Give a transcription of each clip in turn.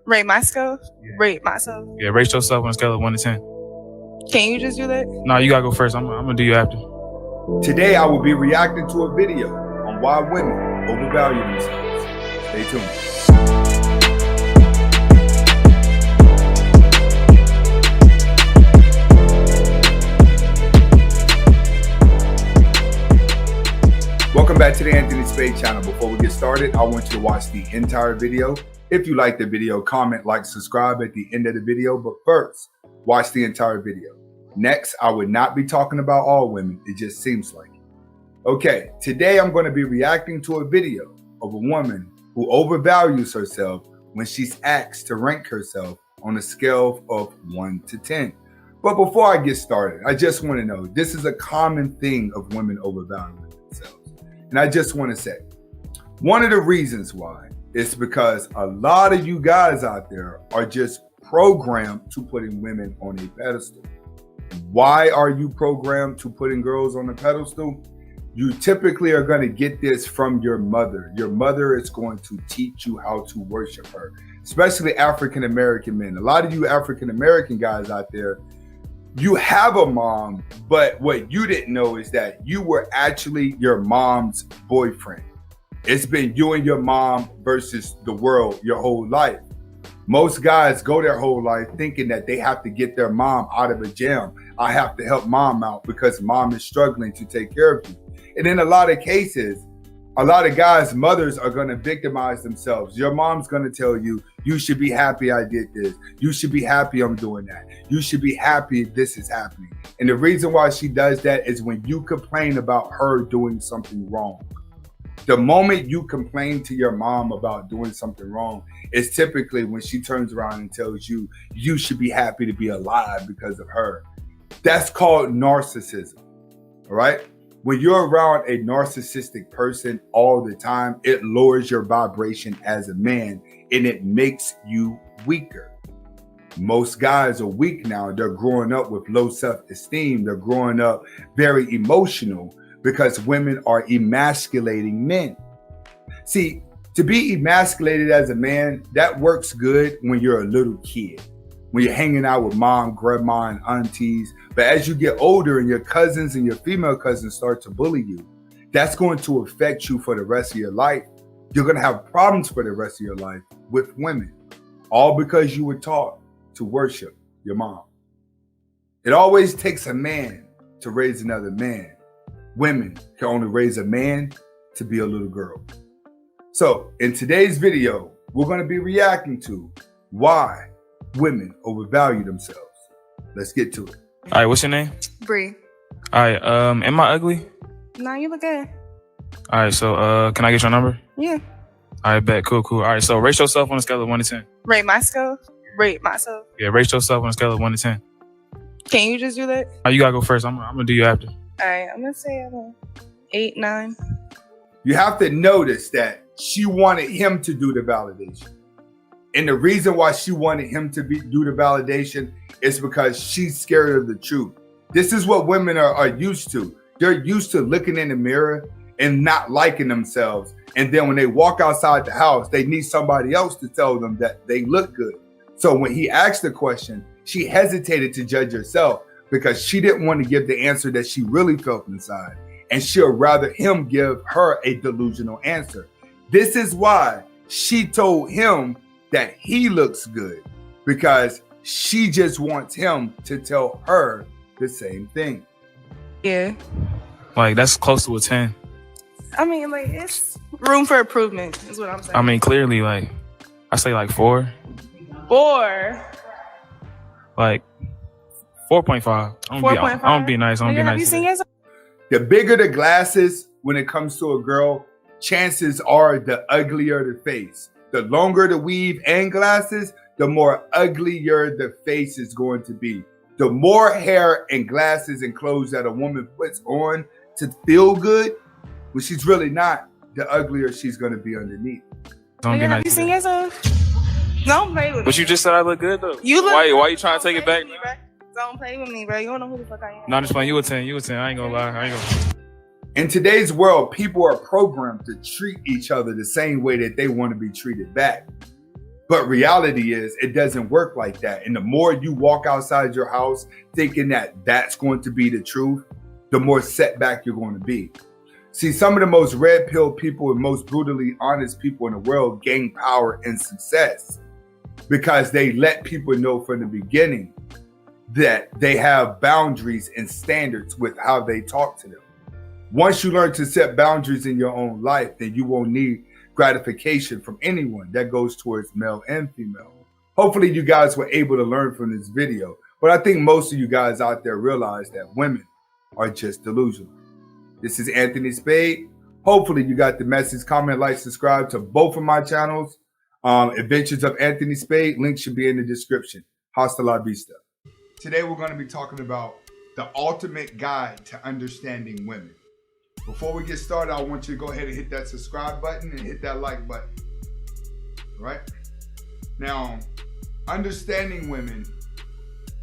Rate myself? Yeah. Rate myself? Yeah, rate yourself on a scale of 1 to 10. Can you just do that? No, you gotta go first. I'm gonna do you after. Today, I will be reacting to a video on why women overvalue themselves. Stay tuned. Welcome back to the Anthony Spade channel. Before we get started, I want you to watch the entire video. If you like the video, comment, like, subscribe at the end of the video. But first, watch the entire video. Next, I would not be talking about all women. It just seems like it. Okay, today I'm going to be reacting to a video of a woman who overvalues herself when she's asked to rank herself on a scale of 1 to 10. But before I get started, I just want to know, this is a common thing of women overvaluing themselves. And I just want to say, one of the reasons why is because a lot of you guys out there are just programmed to putting women on a pedestal. Why are you programmed to putting girls on a pedestal? You typically are going to get this from your mother. Your mother is going to teach you how to worship her, especially African-American men. A lot of you African-American guys out there, you have a mom, but what you didn't know is that you were actually your mom's boyfriend. It's been you and your mom versus the world your whole life. Most guys go their whole life thinking that they have to get their mom out of a jam. I have to help mom out because mom is struggling to take care of you. And in a lot of cases, a lot of guys' mothers are going to victimize themselves. Your mom's going to tell you, you should be happy I did this. You should be happy I'm doing that. You should be happy this is happening. And the reason why she does that is when you complain about her doing something wrong. The moment you complain to your mom about doing something wrong is typically when she turns around and tells you, you should be happy to be alive because of her. That's called narcissism, all right? When you're around a narcissistic person all the time, it lowers your vibration as a man and it makes you weaker. Most guys are weak now. They're growing up with low self-esteem. They're growing up very emotional because women are emasculating men. See, to be emasculated as a man, that works good when you're a little kid, when you're hanging out with mom, grandma, and aunties. But as you get older and your cousins and your female cousins start to bully you, that's going to affect you for the rest of your life. You're going to have problems for the rest of your life with women, all because you were taught to worship your mom. It always takes a man to raise another man. Women can only raise a man to be a little girl. So in today's video, we're going to be reacting to why women overvalue themselves. Let's get to it. All right, what's your name? Bree. All right, am I ugly? No, you look good. All right, so can I get your number? Yeah. All right, bet, cool. All right, so rate yourself on a scale of 1 to 10. Rate myself? Rate myself? Yeah, rate yourself on a scale of 1 to 10. Can you just do that? No, you gotta go first. I'm gonna do you after. All right, I'm going to say I'm a 8, 9. You have to notice that she wanted him to do the validation. And the reason why she wanted him to do the validation is because she's scared of the truth. This is what women are used to. They're used to looking in the mirror and not liking themselves. And then when they walk outside the house, they need somebody else to tell them that they look good. So when he asked the question, she hesitated to judge herself because she didn't want to give the answer that she really felt inside. And she'll rather him give her a delusional answer. This is why she told him that he looks good, because she just wants him to tell her the same thing. Yeah. Like, that's close to a 10. I mean, like, it's room for improvement is what I'm saying. I mean, clearly, like, I say like 4. 4. Like 4.5. I'm gonna be nice. Have you seen yourself? The bigger the glasses when it comes to a girl, chances are the uglier the face. The longer the weave and glasses, the more uglier the face is going to be. The more hair and glasses and clothes that a woman puts on to feel good, when she's really not, the uglier she's going to be underneath. Have you seen yourself? Don't play with me. But you just said I look good, though. You look why good. you trying to take it back? Don't play with me, bro. You don't know who the fuck I am. No, I'm just playing. You a 10. I ain't gonna lie. In today's world, people are programmed to treat each other the same way that they want to be treated back. But reality is it doesn't work like that. And the more you walk outside your house thinking that that's going to be the truth, the more setback you're going to be. See, some of the most red pill people and most brutally honest people in the world gain power and success because they let people know from the beginning that they have boundaries and standards with how they talk to them. Once you learn to set boundaries in your own life, then you won't need gratification from anyone. That goes towards male and female. Hopefully you guys were able to learn from this video, but I think most of you guys out there realize that women are just delusional. This is Anthony Spade. Hopefully you got the message. Comment, like, subscribe to both of my channels. Adventures of Anthony Spade. Link should be in the description. Hasta la vista. Today we're going to be talking about the ultimate guide to understanding women. Before we get started, I want you to go ahead and hit that subscribe button and hit that like button. All right? Now, understanding women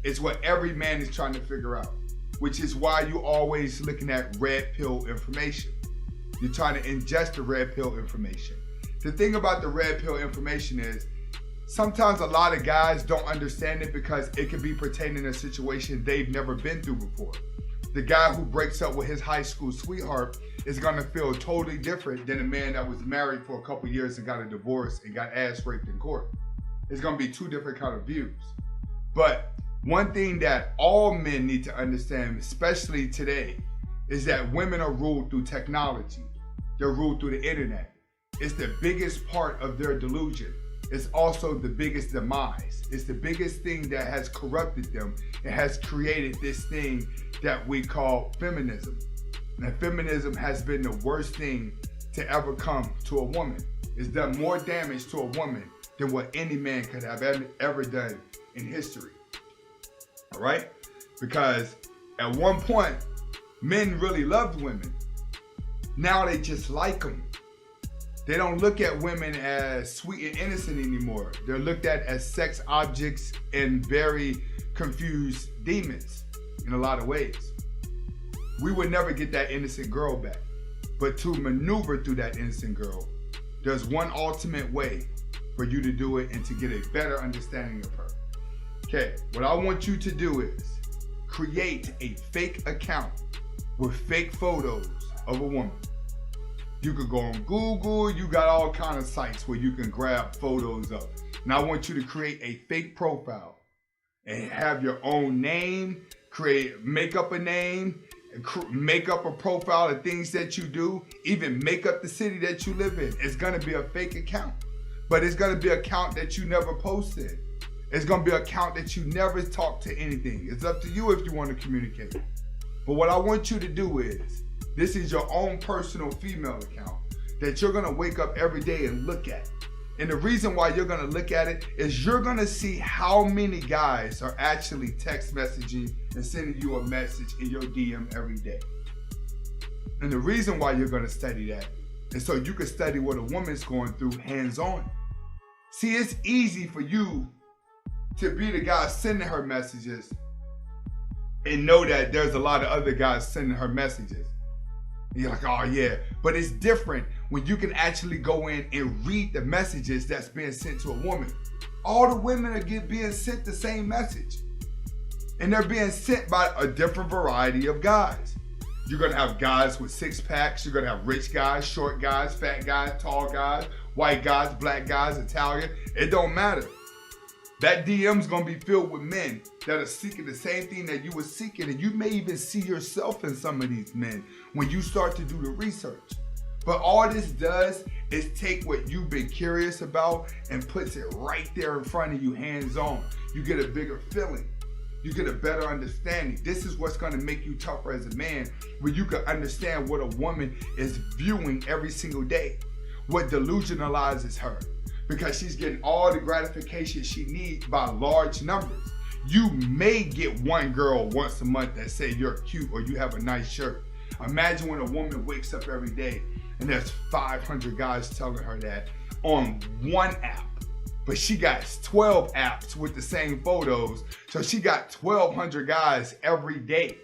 is what every man is trying to figure out, which is why you're always looking at red pill information. You're trying to ingest the red pill information. The thing about the red pill information is sometimes a lot of guys don't understand it because it could be pertaining to a situation they've never been through before. The guy who breaks up with his high school sweetheart is gonna feel totally different than a man that was married for a couple years and got a divorce and got ass raped in court. It's gonna be two different kind of views. But one thing that all men need to understand, especially today, is that women are ruled through technology. They're ruled through the internet. It's the biggest part of their delusion. It's also the biggest demise. It's the biggest thing that has corrupted them. It has created this thing that we call feminism. And feminism has been the worst thing to ever come to a woman. It's done more damage to a woman than what any man could have ever done in history. All right? Because at one point, men really loved women. Now they just like them. They don't look at women as sweet and innocent anymore. They're looked at as sex objects and very confused demons in a lot of ways. We would never get that innocent girl back. But to maneuver through that innocent girl, there's one ultimate way for you to do it and to get a better understanding of her. Okay, what I want you to do is create a fake account with fake photos of a woman. You could go on Google, you got all kind of sites where you can grab photos of. And I want you to create a fake profile and have your own name, make up a name, make up a profile of things that you do, even make up the city that you live in. It's gonna be a fake account, but it's gonna be an account that you never posted. It's gonna be an account that you never talk to anything. It's up to you if you want to communicate. But what I want you to do is, this is your own personal female account that you're gonna wake up every day and look at. And the reason why you're gonna look at it is you're gonna see how many guys are actually text messaging and sending you a message in your DM every day. And the reason why you're gonna study that is so you can study what a woman's going through hands-on. See, it's easy for you to be the guy sending her messages and know that there's a lot of other guys sending her messages. And you're like, oh yeah, but it's different when you can actually go in and read the messages that's being sent to a woman. All the women are being sent the same message. And they're being sent by a different variety of guys. You're gonna have guys with six packs, you're gonna have rich guys, short guys, fat guys, tall guys, white guys, black guys, Italian. It don't matter. That DM's gonna be filled with men that are seeking the same thing that you were seeking, and you may even see yourself in some of these men when you start to do the research. But all this does is take what you've been curious about and puts it right there in front of you, hands-on. You get a bigger feeling. You get a better understanding. This is what's gonna make you tougher as a man, when you can understand what a woman is viewing every single day, what delusionalizes her. Because she's getting all the gratification she needs by large numbers. You may get one girl once a month that say you're cute or you have a nice shirt. Imagine when a woman wakes up every day and there's 500 guys telling her that on one app. But she got 12 apps with the same photos. So she got 1,200 guys every day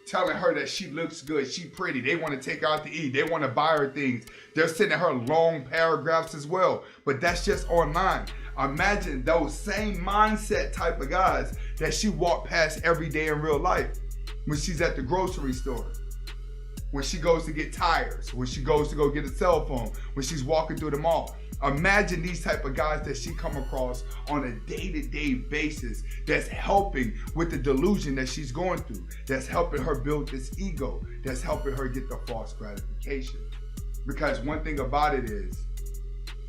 telling her that she looks good, she pretty, they want to take her out to eat, they want to buy her things. They're sending her long paragraphs as well, but that's just online. Imagine those same mindset type of guys that she walked past every day in real life. When she's at the grocery store, when she goes to get tires, when she goes to go get a cell phone, when she's walking through the mall. Imagine these type of guys that she come across on a day-to-day basis that's helping with the delusion that she's going through, that's helping her build this ego, that's helping her get the false gratification. Because one thing about it is,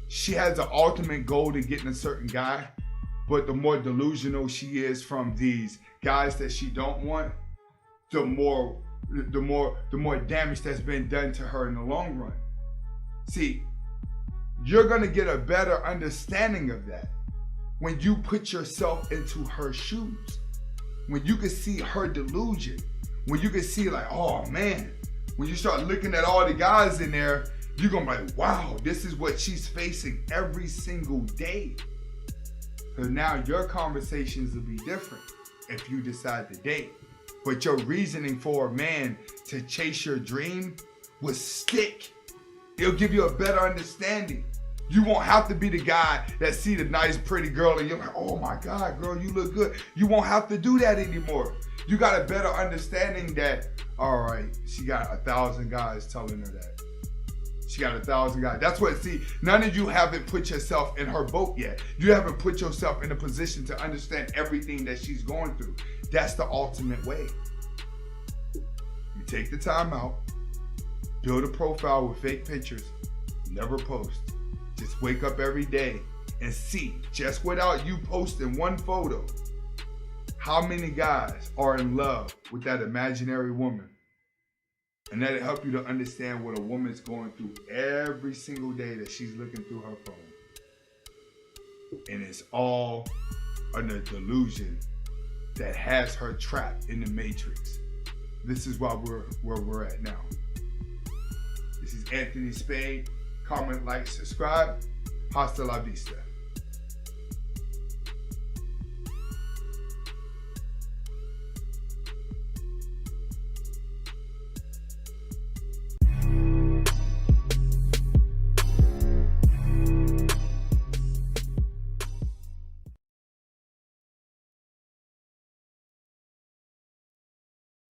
she has the ultimate goal to getting a certain guy, but the more delusional she is from these guys that she don't want, the more damage that's been done to her in the long run. See, you're gonna get a better understanding of that when you put yourself into her shoes. When you can see her delusion, when you can see like, oh man, when you start looking at all the guys in there, you're gonna be like, wow, this is what she's facing every single day. So now your conversations will be different if you decide to date. But your reasoning for a man to chase your dream will stick. It'll give you a better understanding. You won't have to be the guy that see the nice, pretty girl and you're like, oh my God, girl, you look good. You won't have to do that anymore. You got a better understanding that, all right, she got 1,000 guys telling her that. She got 1,000 guys. That's what, see, none of you haven't put yourself in her boat yet. You haven't put yourself in a position to understand everything that she's going through. That's the ultimate way. You take the time out, build a profile with fake pictures, never post. Just wake up every day and see, just without you posting one photo, how many guys are in love with that imaginary woman. And that'll help you to understand what a woman's going through every single day that she's looking through her phone. And it's all under delusion that has her trapped in the matrix. This is why we're where we're at now. This is Anthony Spade. Comment, like, subscribe. Hasta la vista.